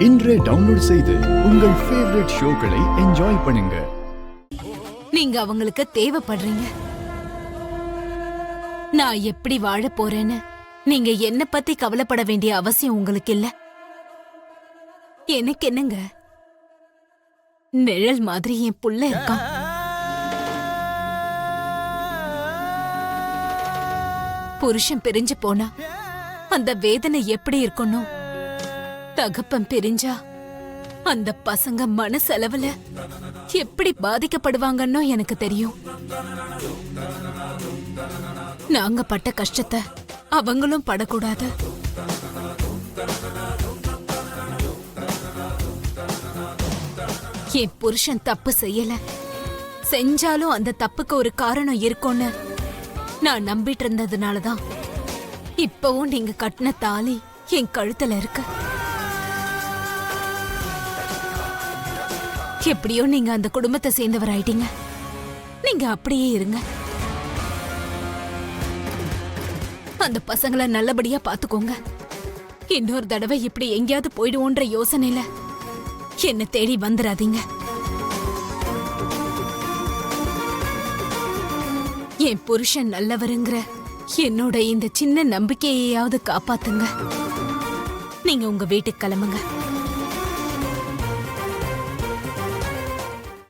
இன்றே டவுன்லோட் செய்து உங்கள் ஃபேவரட் ஷோக்களை என்ஜாய் பண்ணுங்க. நீங்க அவங்களுக்கு தேவைப்படுறீங்க. நான் எப்படி வாழ போறேன்னு நீங்க என்ன பத்தி கவலைப்பட வேண்டிய அவசியம் உங்களுக்கு இல்ல. எனக்கு என்னங்க, நிழல் மாதிரி என் புள்ள இருக்கான். புருஷன் பிரிஞ்சு போனா அந்த வேதனை எப்படி இருக்கணும், தகப்பன் பிரிஞ்சா அந்த பசங்க மனசளவுல எப்படி பாதிக்கப்படுவாங்கன்னு எனக்கு தெரியும். நாங்க பட்ட கஷ்டத்தை அவங்களும் படக்கூடாது. என் புருஷன் தப்பு செய்யல, செஞ்சாலும் அந்த தப்புக்கு ஒரு காரணம் இருக்கும்னு நான் நம்பிட்டு இருந்ததுனாலதான் இப்பவும் நீங்க கட்டின தாலி என் கழுத்துல இருக்கு. எப்படியோ நீங்க அந்த குடும்பத்தை சேர்ந்தவர் ஆயிட்டீங்க. நீங்க அப்படியே இருங்க. அந்த பசங்களை நல்லபடியா பாத்துக்கோங்க. இன்னொரு தடவை இப்படி எங்கேயாவது போயிடுவோன்ற யோசனையில என்ன தேடி வந்துடாதீங்க. என் புருஷன் நல்லவருங்கிற என்னோட இந்த சின்ன நம்பிக்கையாவது காப்பாத்துங்க. நீங்க உங்க வீட்டுக்கு கிளம்புங்க.